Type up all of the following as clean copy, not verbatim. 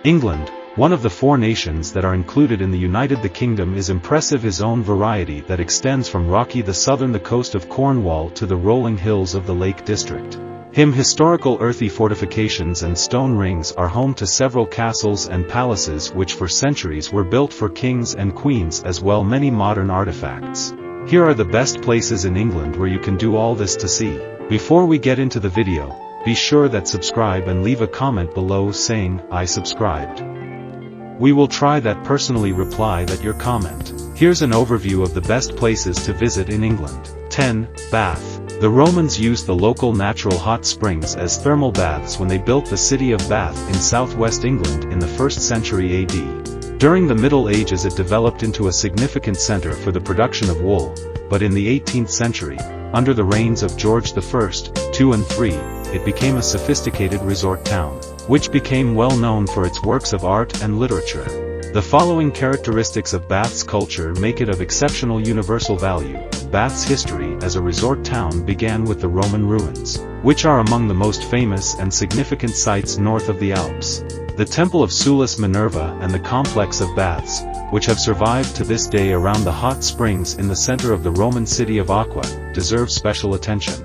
England, one of the 4 nations that are included in the United Kingdom, is impressive his own variety that extends from rocky the southern the coast of Cornwall to the rolling hills of the Lake District. Historical earthy fortifications and stone rings are home to several castles and palaces which for centuries were built for kings and queens, as well many modern artifacts. Here are the best places in England where you can do all this to see. Before we get into the video, be sure that subscribe and leave a comment below saying, "I subscribed." We will try that personally reply that your comment. Here's an overview of the best places to visit in England. 10. Bath. The Romans used the local natural hot springs as thermal baths when they built the city of Bath in southwest England in the 1st century AD. During the Middle Ages it developed into a significant center for the production of wool, but in the 18th century, under the reigns of George I, II and III, it became a sophisticated resort town, which became well known for its works of art and literature. The following characteristics of Bath's culture make it of exceptional universal value. Bath's history as a resort town began with the Roman ruins, which are among the most famous and significant sites north of the Alps. The Temple of Sulis Minerva and the complex of baths, which have survived to this day around the hot springs in the center of the Roman city of Aqua, deserve special attention.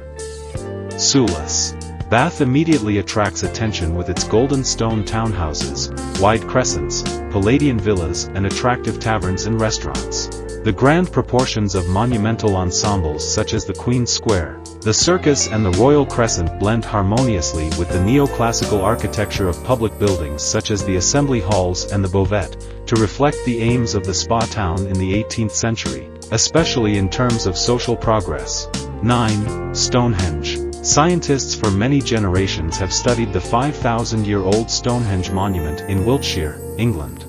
Sulis. Bath immediately attracts attention with its golden stone townhouses, wide crescents, Palladian villas and attractive taverns and restaurants. The grand proportions of monumental ensembles such as the Queen's Square, the Circus and the Royal Crescent blend harmoniously with the neoclassical architecture of public buildings such as the Assembly Halls and the Bovet, to reflect the aims of the spa town in the 18th century, especially in terms of social progress. 9. Stonehenge. Scientists for many generations have studied the 5,000-year-old Stonehenge monument in Wiltshire, England.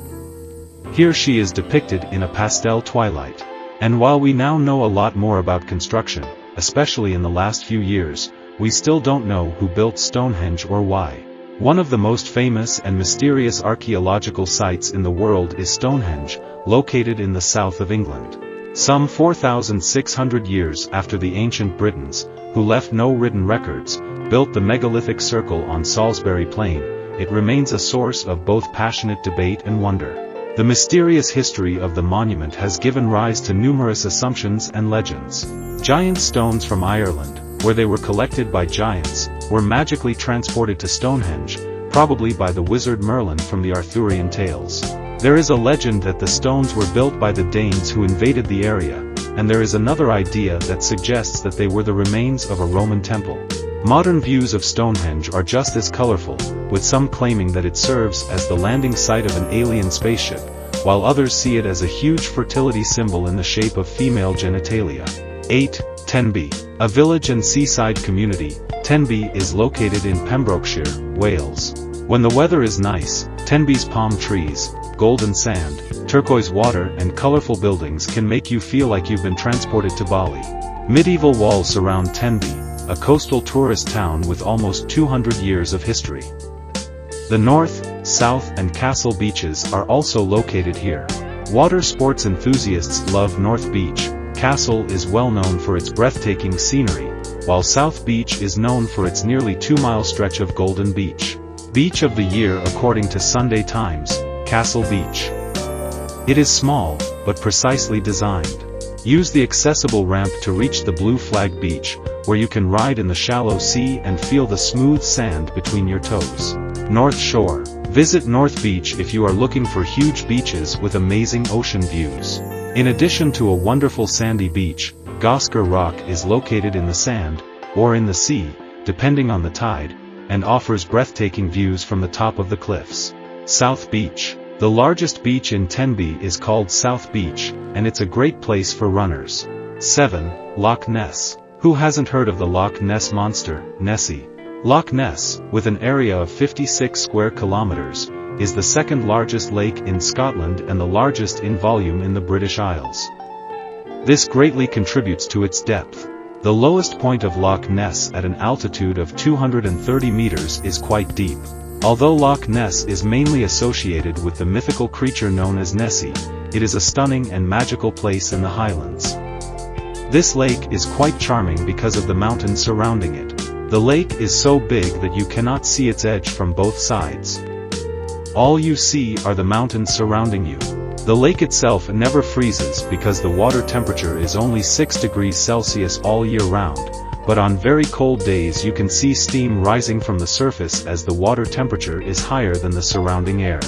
Here she is depicted in a pastel twilight. And while we now know a lot more about construction, especially in the last few years, we still don't know who built Stonehenge or why. One of the most famous and mysterious archaeological sites in the world is Stonehenge, located in the south of England. Some 4,600 years after the ancient Britons, who left no written records, built the megalithic circle on Salisbury Plain, it remains a source of both passionate debate and wonder. The mysterious history of the monument has given rise to numerous assumptions and legends. Giant stones from Ireland, where they were collected by giants, were magically transported to Stonehenge, probably by the wizard Merlin from the Arthurian tales. There is a legend that the stones were built by the Danes who invaded the area, and there is another idea that suggests that they were the remains of a Roman temple. Modern views of Stonehenge are just as colorful, with some claiming that it serves as the landing site of an alien spaceship, while others see it as a huge fertility symbol in the shape of female genitalia. 8. Tenby. A village and seaside community, Tenby is located in Pembrokeshire, Wales. When the weather is nice, Tenby's palm trees, golden sand, turquoise water and colorful buildings can make you feel like you've been transported to Bali. Medieval walls surround Tenby, a coastal tourist town with almost 200 years of history. The North, South and Castle beaches are also located here. Water sports enthusiasts love North Beach. Castle is well known for its breathtaking scenery, while South Beach is known for its nearly 2-mile stretch of Golden Beach. Beach of the year according to Sunday Times, Castle Beach. It is small, but precisely designed. Use the accessible ramp to reach the Blue Flag Beach, where you can ride in the shallow sea and feel the smooth sand between your toes. North Shore. Visit North Beach if you are looking for huge beaches with amazing ocean views. In addition to a wonderful sandy beach, Gosker Rock is located in the sand, or in the sea, depending on the tide, and offers breathtaking views from the top of the cliffs. South Beach. The largest beach in Tenby is called South Beach, and it's a great place for runners. 7. Loch Ness. Who hasn't heard of the Loch Ness Monster, Nessie? Loch Ness, with an area of 56 square kilometers, is the second largest lake in Scotland and the largest in volume in the British Isles. This greatly contributes to its depth. The lowest point of Loch Ness at an altitude of 230 meters is quite deep. Although Loch Ness is mainly associated with the mythical creature known as Nessie, it is a stunning and magical place in the Highlands. This lake is quite charming because of the mountains surrounding it. The lake is so big that you cannot see its edge from both sides. All you see are the mountains surrounding you. The lake itself never freezes because the water temperature is only 6 degrees Celsius all year round, but on very cold days you can see steam rising from the surface as the water temperature is higher than the surrounding air.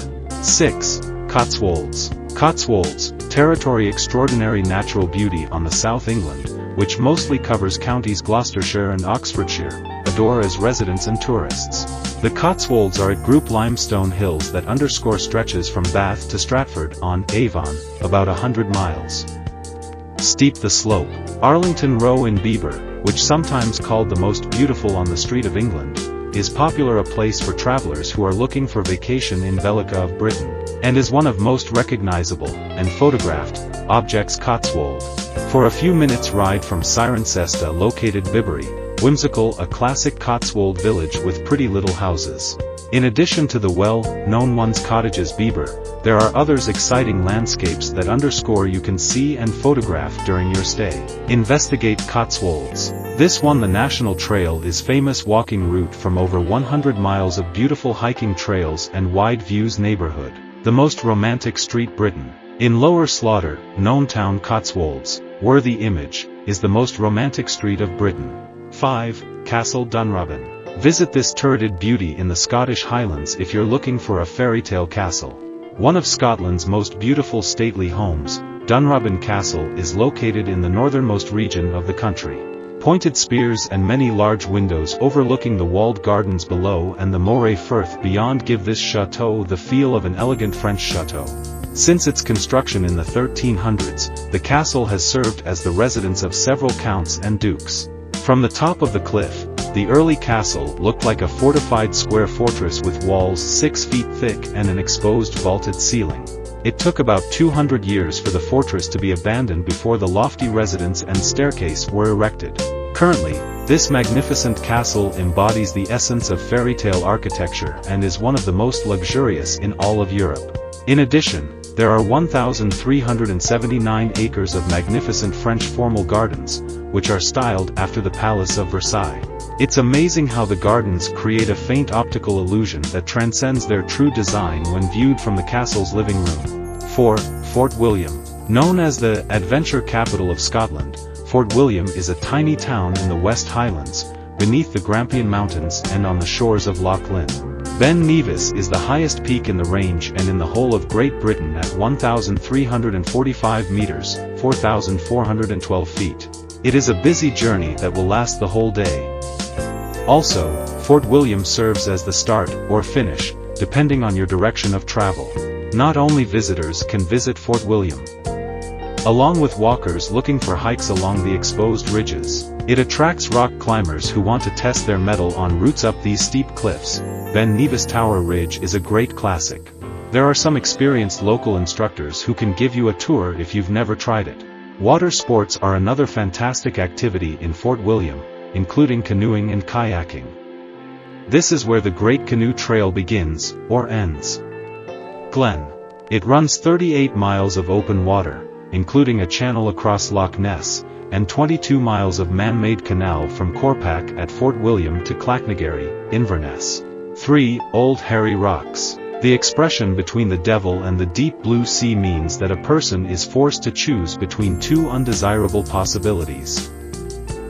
6. Cotswolds. Cotswolds, territory extraordinary natural beauty on the South England, which mostly covers counties Gloucestershire and Oxfordshire, adore as residents and tourists. The Cotswolds are at group limestone hills that underscore stretches from Bath to Stratford on Avon, about 100 miles. Steep the slope. Arlington Row in Bieber, which sometimes called the most beautiful on the street of England, is popular a place for travelers who are looking for vacation in Belgica of Britain, and is one of most recognizable, and photographed, objects Cotswold. For a few minutes ride from Cirencester located Bibury, whimsical a classic Cotswold village with pretty little houses. In addition to the well-known ones cottages Bieber, there are others exciting landscapes that underscore you can see and photograph during your stay. Investigate Cotswolds. This one the National Trail is famous walking route from over 100 miles of beautiful hiking trails and wide views neighborhood. The most romantic street Britain. In Lower Slaughter, known town Cotswolds, worthy image, is the most romantic street of Britain. 5. Castle Dunrobin. Visit this turreted beauty in the Scottish Highlands if you're looking for a fairy tale castle. One of Scotland's most beautiful stately homes, Dunrobin Castle is located in the northernmost region of the country. Pointed spears and many large windows overlooking the walled gardens below and the Moray Firth beyond give this chateau the feel of an elegant French chateau. Since its construction in the 1300s, the castle has served as the residence of several counts and dukes. From the top of the cliff, the early castle looked like a fortified square fortress with walls 6 feet thick and an exposed vaulted ceiling. It took about 200 years for the fortress to be abandoned before the lofty residence and staircase were erected. Currently, this magnificent castle embodies the essence of fairy tale architecture and is one of the most luxurious in all of Europe. In addition, there are 1,379 acres of magnificent French formal gardens, which are styled after the Palace of Versailles. It's amazing how the gardens create a faint optical illusion that transcends their true design when viewed from the castle's living room. 4. Fort William. Known as the adventure capital of Scotland, Fort William is a tiny town in the West Highlands, beneath the Grampian Mountains and on the shores of Loch Lynn. Ben Nevis is the highest peak in the range and in the whole of Great Britain at 1,345 meters, 4,412 feet. It is a busy journey that will last the whole day. Also, Fort William serves as the start or finish, depending on your direction of travel. Not only visitors can visit Fort William, along with walkers looking for hikes along the exposed ridges. It attracts rock climbers who want to test their mettle on routes up these steep cliffs. Ben Nevis Tower Ridge is a great classic. There are some experienced local instructors who can give you a tour if you've never tried it. Water sports are another fantastic activity in Fort William, including canoeing and kayaking. This is where the Great Canoe Trail begins, or ends. Glen. It runs 38 miles of open water, including a channel across Loch Ness, and 22 miles of man-made canal from Corpac at Fort William to Clacknagary, Inverness. 3. Old Harry Rocks. The expression between the devil and the deep blue sea means that a person is forced to choose between two undesirable possibilities.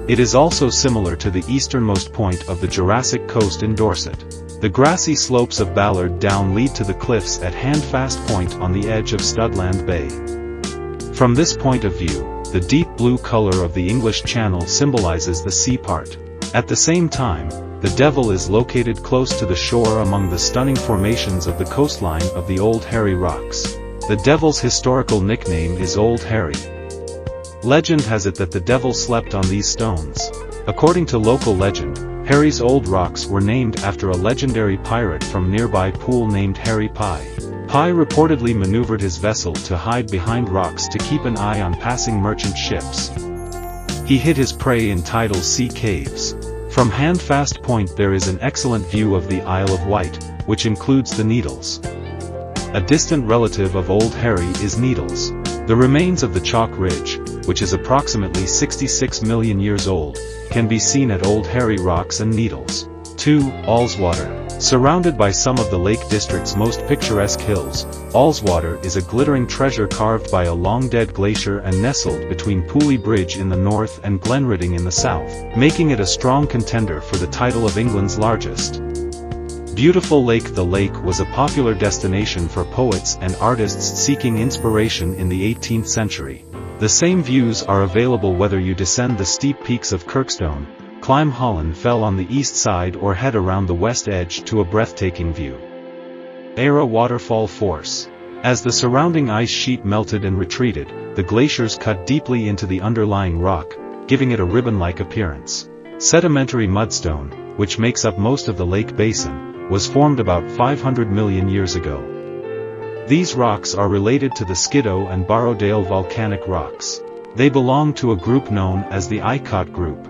It is also similar to the easternmost point of the Jurassic Coast in Dorset. The grassy slopes of Ballard Down lead to the cliffs at Handfast Point on the edge of Studland Bay. From this point of view, the deep blue color of the English Channel symbolizes the sea part. At the same time, the Devil is located close to the shore among the stunning formations of the coastline of the Old Harry Rocks. The Devil's historical nickname is Old Harry. Legend has it that the Devil slept on these stones. According to local legend, Harry's Old Rocks were named after a legendary pirate from nearby pool named Harry Pye. Pye reportedly maneuvered his vessel to hide behind rocks to keep an eye on passing merchant ships. He hid his prey in tidal sea caves. From Handfast Point there is an excellent view of the Isle of Wight, which includes the Needles. A distant relative of Old Harry is Needles. The remains of the Chalk Ridge, which is approximately 66 million years old, can be seen at Old Harry Rocks and Needles. 2. Ullswater. Surrounded by some of the Lake District's most picturesque hills, Ullswater is a glittering treasure carved by a long-dead glacier and nestled between Pooley Bridge in the north and Glenridding in the south, making it a strong contender for the title of England's largest. Beautiful Lake. The lake was a popular destination for poets and artists seeking inspiration in the 18th century. The same views are available whether you descend the steep peaks of Kirkstone, climb Holland Fell on the east side, or head around the west edge to a breathtaking view. Era waterfall force. As the surrounding ice sheet melted and retreated, the glaciers cut deeply into the underlying rock, giving it a ribbon-like appearance. Sedimentary mudstone, which makes up most of the lake basin, was formed about 500 million years ago. These rocks are related to the Skiddaw and Borrowdale volcanic rocks. They belong to a group known as the Icot group.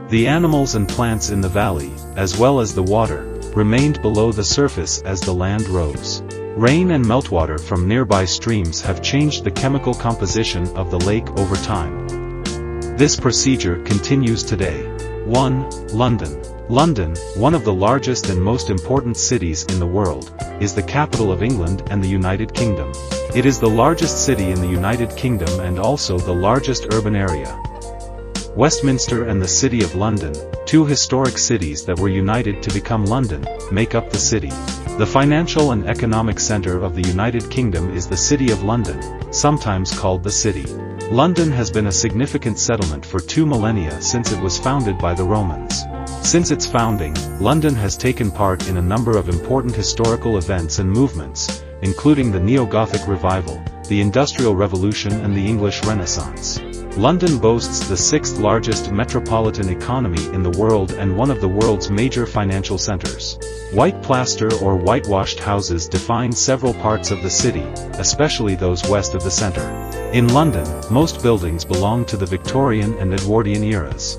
The animals and plants in the valley, as well as the water, remained below the surface as the land rose. Rain and meltwater from nearby streams have changed the chemical composition of the lake over time. This procedure continues today. 1. London. London, one of the largest and most important cities in the world, is the capital of England and the United Kingdom. It is the largest city in the United Kingdom and also the largest urban area. Westminster and the City of London, two historic cities that were united to become London, make up the city. The financial and economic center of the United Kingdom is the City of London, sometimes called the City. London has been a significant settlement for 2 millennia since it was founded by the Romans. Since its founding, London has taken part in a number of important historical events and movements, including the Neo-Gothic Revival, the Industrial Revolution and the English Renaissance. London boasts the 6th largest metropolitan economy in the world and one of the world's major financial centers. White plaster or whitewashed houses define several parts of the city, especially those west of the center. In London, most buildings belong to the Victorian and Edwardian eras.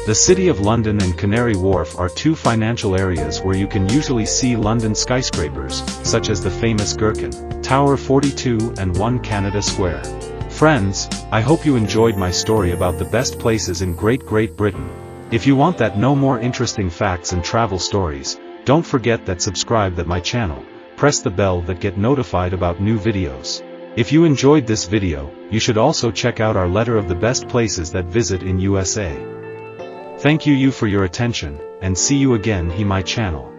The City of London and Canary Wharf are two financial areas where you can usually see London skyscrapers, such as the famous Gherkin, Tower 42 and 1 Canada Square. Friends, I hope you enjoyed my story about the best places in Great Britain. If you want that no more interesting facts and travel stories, don't forget that subscribe that my channel, press the bell that get notified about new videos. If you enjoyed this video, you should also check out our letter of the best places that visit in USA. Thank you for your attention, and see you again on my channel.